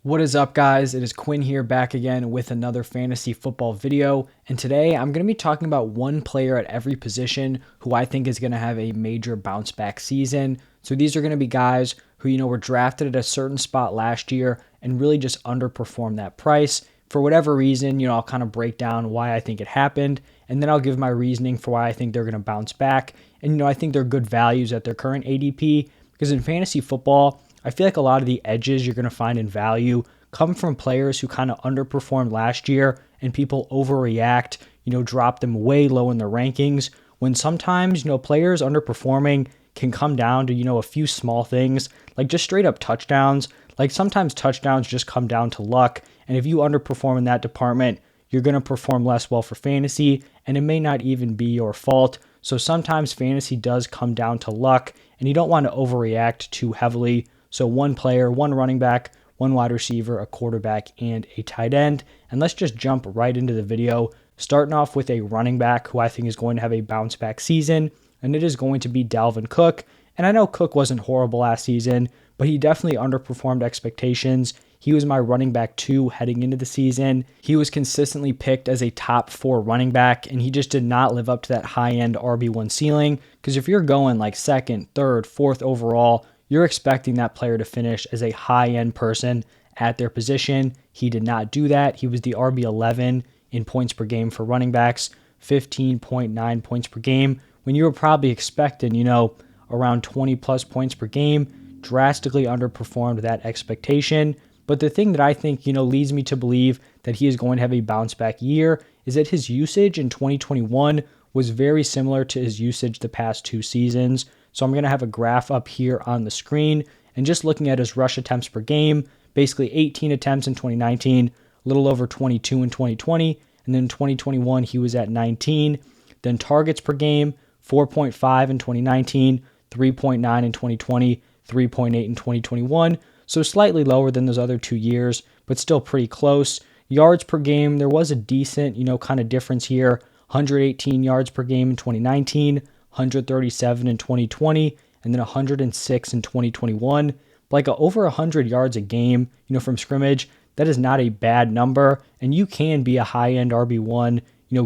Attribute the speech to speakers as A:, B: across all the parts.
A: What is up, guys? It is Quinn here, back again with another fantasy football video. And today I'm going to be talking about one player at every position who I think is going to have a major bounce back season. So these are going to be guys who, were drafted at a certain spot last year and really just underperformed that price. For whatever reason, I'll kind of break down why I think it happened, and then I'll give my reasoning for why I think they're going to bounce back. And, I think they're good values at their current ADP, because in fantasy football, I feel like a lot of the edges you're going to find in value come from players who kind of underperformed last year and people overreact, drop them way low in their rankings, when sometimes, players underperforming can come down to, a few small things, like just straight up touchdowns. Like sometimes touchdowns just come down to luck. And if you underperform in that department, you're going to perform less well for fantasy, and it may not even be your fault. So sometimes fantasy does come down to luck, and you don't want to overreact too heavily. So one player, one running back, one wide receiver, a quarterback, and a tight end. And let's just jump right into the video, starting off with a running back who I think is going to have a bounce back season, and it is going to be Dalvin Cook. And I know Cook wasn't horrible last season, but he definitely underperformed expectations. He was my running back 2 heading into the season. He was consistently picked as a top 4 running back, and he just did not live up to that high-end RB1 ceiling. Because if you're going like 2nd, 3rd, 4th overall, you're expecting that player to finish as a high-end person at their position. He did not do that. He was the RB11 in points per game for running backs, 15.9 points per game, when you were probably expecting, around 20 plus points per game. Drastically underperformed that expectation. But the thing that I think, leads me to believe that he is going to have a bounce back year is that his usage in 2021 was very similar to his usage the past 2 seasons. So I'm going to have a graph up here on the screen, and just looking at his rush attempts per game, basically 18 attempts in 2019, a little over 22 in 2020, and then in 2021 he was at 19. Then targets per game, 4.5 in 2019, 3.9 in 2020, 3.8 in 2021. So slightly lower than those other 2 years, but still pretty close. Yards per game, there was a decent, kind of difference here. 118 yards per game in 2019, 137 in 2020, and then 106 in 2021. Like over 100 yards a game, from scrimmage, that is not a bad number, and you can be a high-end RB1,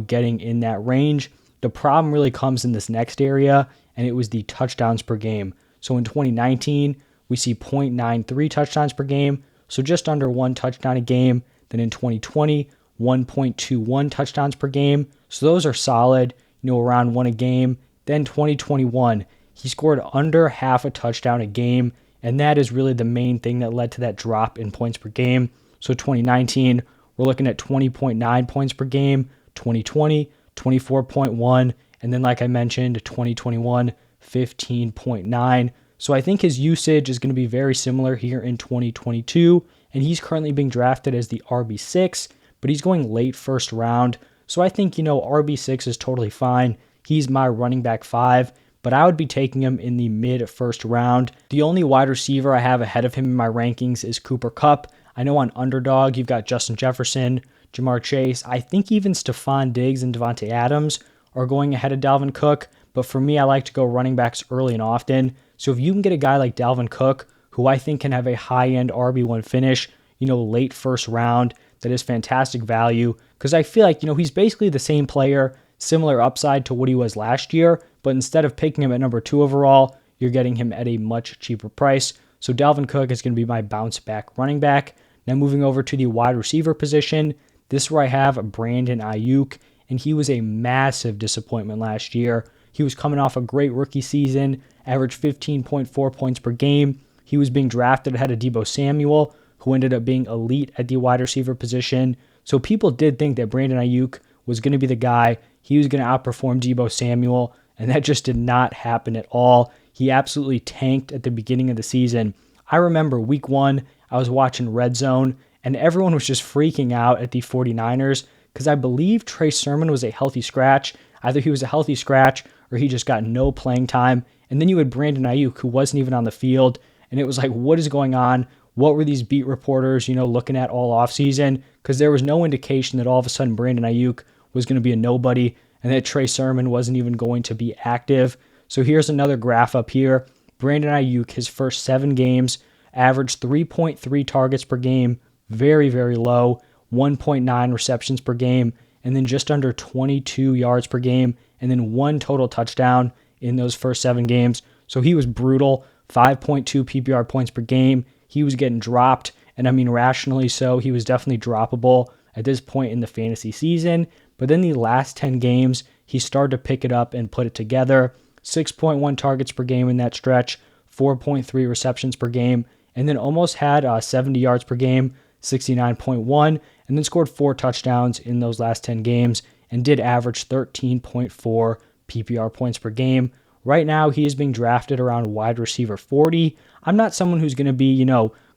A: getting in that range. The problem really comes in this next area, and it was the touchdowns per game. So in 2019, we see 0.93 touchdowns per game, so just under 1 touchdown a game. Then in 2020, 1.21 touchdowns per game. So those are solid, around 1 a game. Then 2021, he scored under half a touchdown a game, and that is really the main thing that led to that drop in points per game. So 2019, we're looking at 20.9 points per game, 2020, 24.1, and then like I mentioned, 2021, 15.9. So I think his usage is going to be very similar here in 2022, and he's currently being drafted as the RB6, but he's going late first round. So I think, RB6 is totally fine. He's my running back 5, but I would be taking him in the mid first round. The only wide receiver I have ahead of him in my rankings is Cooper Kupp. I know on Underdog, you've got Justin Jefferson, Jamar Chase. I think even Stephon Diggs and Devontae Adams are going ahead of Dalvin Cook, but for me, I like to go running backs early and often. So if you can get a guy like Dalvin Cook, who I think can have a high-end RB1 finish, late first round, that is fantastic value, because I feel like, he's basically the same player, similar upside to what he was last year, but instead of picking him at number 2 overall, you're getting him at a much cheaper price. So Dalvin Cook is going to be my bounce back running back. Now moving over to the wide receiver position, this is where I have Brandon Aiyuk, and he was a massive disappointment last year. He was coming off a great rookie season, averaged 15.4 points per game. He was being drafted ahead of Deebo Samuel, who ended up being elite at the wide receiver position. So people did think that Brandon Aiyuk was going to be the guy. He was going to outperform Deebo Samuel, and that just did not happen at all. He absolutely tanked at the beginning of the season. I remember week 1, I was watching Red Zone, and everyone was just freaking out at the 49ers because I believe Trey Sermon was a healthy scratch. Either he was a healthy scratch or he just got no playing time. And then you had Brandon Aiyuk, who wasn't even on the field, and it was like, what is going on? What were these beat reporters, looking at all offseason? Because there was no indication that all of a sudden Brandon Aiyuk was going to be a nobody and that Trey Sermon wasn't even going to be active. So here's another graph up here. Brandon Aiyuk, his first 7 games, averaged 3.3 targets per game, very, very low, 1.9 receptions per game, and then just under 22 yards per game, and then one total touchdown in those first 7 games. So he was brutal, 5.2 PPR points per game. He was getting dropped, and I mean rationally so. He was definitely droppable at this point in the fantasy season. But then the last 10 games, he started to pick it up and put it together. 6.1 targets per game in that stretch, 4.3 receptions per game, and then almost had 70 yards per game, 69.1, and then scored 4 touchdowns in those last 10 games and did average 13.4 PPR points per game. Right now, he is being drafted around wide receiver 40. I'm not someone who's going to be,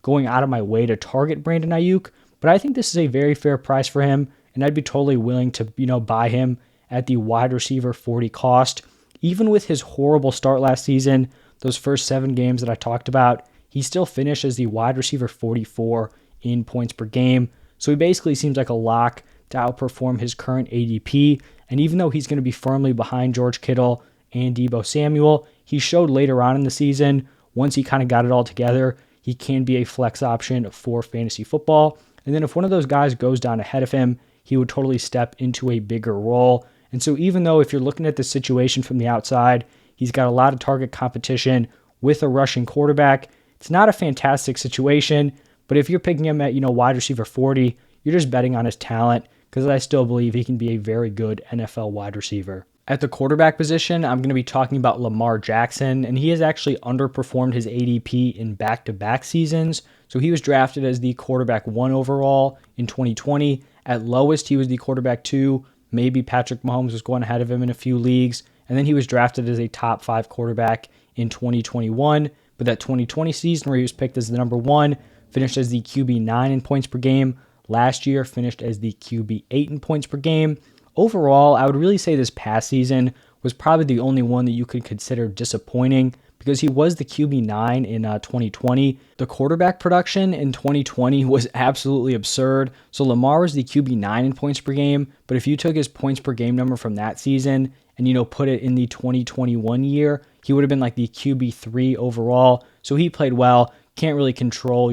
A: going out of my way to target Brandon Aiyuk, but I think this is a very fair price for him, and I'd be totally willing to, buy him at the wide receiver 40 cost. Even with his horrible start last season, those first 7 games that I talked about, he still finished as the wide receiver 44 in points per game. So he basically seems like a lock to outperform his current ADP. And even though he's going to be firmly behind George Kittle and Deebo Samuel, he showed later on in the season, once he kind of got it all together, he can be a flex option for fantasy football. And then if one of those guys goes down ahead of him, he would totally step into a bigger role. And so even though if you're looking at the situation from the outside, he's got a lot of target competition with a rushing quarterback, it's not a fantastic situation. But if you're picking him at, wide receiver 40, you're just betting on his talent because I still believe he can be a very good NFL wide receiver. At the quarterback position, I'm going to be talking about Lamar Jackson, and he has actually underperformed his ADP in back-to-back seasons. So he was drafted as the quarterback 1 overall in 2020. At lowest, he was the quarterback 2. Maybe Patrick Mahomes was going ahead of him in a few leagues. And then he was drafted as a top 5 quarterback in 2021. But that 2020 season where he was picked as the number 1, finished as the QB 9 in points per game. Last year, finished as the QB 8 in points per game. Overall, I would really say this past season was probably the only one that you could consider disappointing because he was the QB 9 in 2020. The quarterback production in 2020 was absolutely absurd. So Lamar was the QB 9 in points per game, but if you took his points per game number from that season and, put it in the 2021 year, he would have been like the QB 3 overall. So he played well. Can't really control,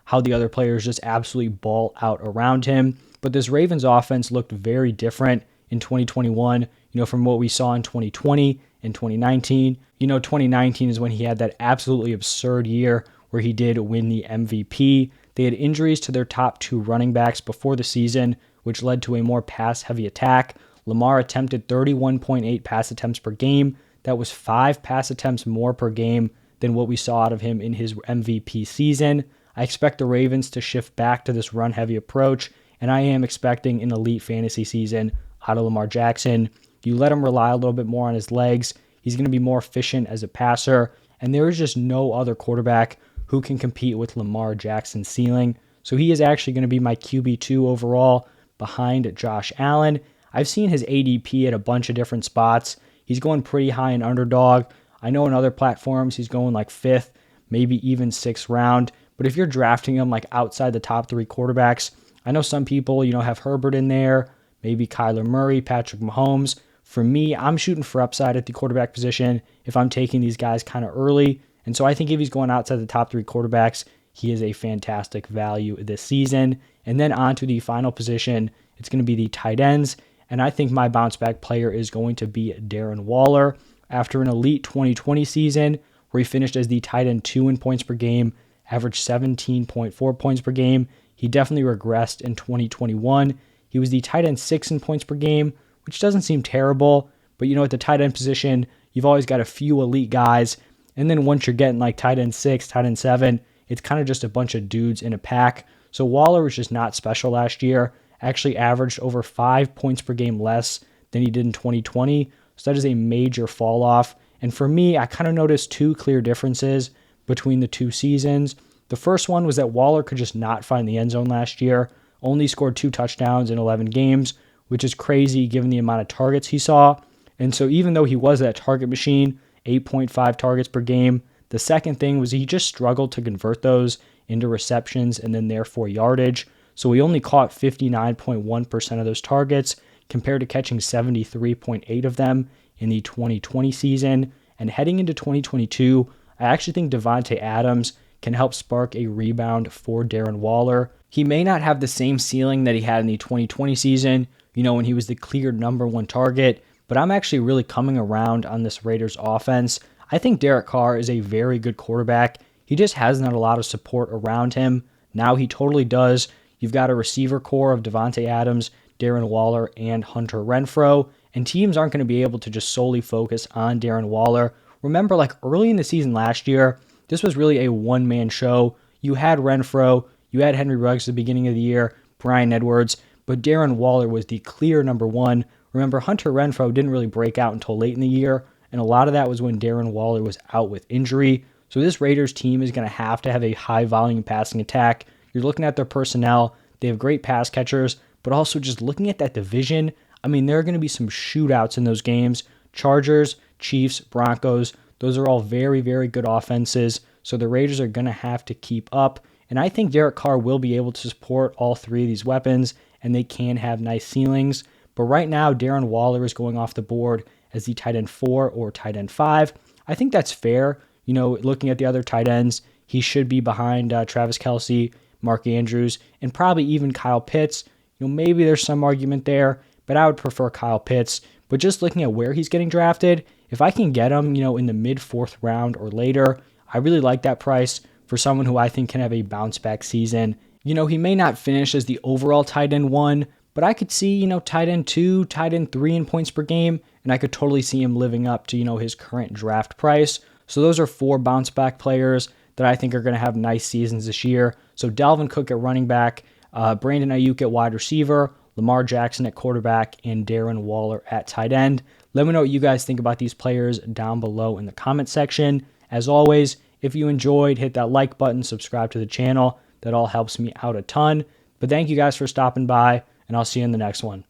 A: how the other players just absolutely ball out around him. But this Ravens offense looked very different in 2021, from what we saw in 2020 and 2019. 2019 is when he had that absolutely absurd year where he did win the MVP. They had injuries to their top 2 running backs before the season, which led to a more pass-heavy attack. Lamar attempted 31.8 pass attempts per game. That was 5 pass attempts more per game than what we saw out of him in his MVP season. I expect the Ravens to shift back to this run-heavy approach, and I am expecting an elite fantasy season out of Lamar Jackson. You let him rely a little bit more on his legs, he's going to be more efficient as a passer, and there is just no other quarterback who can compete with Lamar Jackson's ceiling. So he is actually going to be my QB2 overall behind Josh Allen. I've seen his ADP at a bunch of different spots. He's going pretty high in underdog. I know in other platforms he's going like 5th, maybe even 6th round. But if you're drafting him like outside the top 3 quarterbacks, I know some people, have Herbert in there, maybe Kyler Murray, Patrick Mahomes. For me, I'm shooting for upside at the quarterback position if I'm taking these guys kind of early. And so I think if he's going outside the top 3 quarterbacks, he is a fantastic value this season. And then on to the final position, it's going to be the tight ends. And I think my bounce back player is going to be Darren Waller. After an elite 2020 season where he finished as the tight end 2 in points per game, averaged 17.4 points per game, he definitely regressed in 2021. He was the tight end 6 in points per game, which doesn't seem terrible. But at the tight end position, you've always got a few elite guys. And then once you're getting like tight end 6, tight end 7, it's kind of just a bunch of dudes in a pack. So Waller was just not special last year. Actually averaged over 5 points per game less than he did in 2020. So that is a major fall off. And for me, I kind of noticed 2 clear differences between the 2 seasons. The first one was that Waller could just not find the end zone last year, only scored 2 touchdowns in 11 games, which is crazy given the amount of targets he saw. And so even though he was that target machine, 8.5 targets per game, the second thing was he just struggled to convert those into receptions and then therefore yardage. So he only caught 59.1% of those targets compared to catching 73.8 of them in the 2020 season. And heading into 2022, I actually think Devontae Adams can help spark a rebound for Darren Waller. He may not have the same ceiling that he had in the 2020 season, when he was the clear number one target, but I'm actually really coming around on this Raiders offense. I think Derek Carr is a very good quarterback. He just hasn't had a lot of support around him. Now he totally does. You've got a receiver core of Devontae Adams, Darren Waller, and Hunter Renfrow, and teams aren't going to be able to just solely focus on Darren Waller. Remember, like early in the season last year, this was really a one-man show. You had Renfrow, you had Henry Ruggs at the beginning of the year, Bryan Edwards, but Darren Waller was the clear number one. Remember, Hunter Renfrow didn't really break out until late in the year, and a lot of that was when Darren Waller was out with injury. So this Raiders team is going to have a high-volume passing attack. You're looking at their personnel. They have great pass catchers, but also just looking at that division, I mean, there are going to be some shootouts in those games. Chargers, Chiefs, Broncos, those are all very, very good offenses. So the Raiders are going to have to keep up. And I think Derek Carr will be able to support all three of these weapons, and they can have nice ceilings. But right now, Darren Waller is going off the board as the tight end 4 or tight end 5. I think that's fair. Looking at the other tight ends, he should be behind Travis Kelce, Mark Andrews, and probably even Kyle Pitts. Maybe there's some argument there, but I would prefer Kyle Pitts. But just looking at where he's getting drafted, if I can get him, in the mid-4th round or later, I really like that price for someone who I think can have a bounce-back season. He may not finish as the overall tight end 1, but I could see, tight end 2, tight end 3 in points per game, and I could totally see him living up to, his current draft price. So those are 4 bounce-back players that I think are going to have nice seasons this year. So Dalvin Cook at running back, Brandon Aiyuk at wide receiver, Lamar Jackson at quarterback, and Darren Waller at tight end. Let me know what you guys think about these players down below in the comment section. As always, if you enjoyed, hit that like button, subscribe to the channel. That all helps me out a ton. But thank you guys for stopping by, and I'll see you in the next one.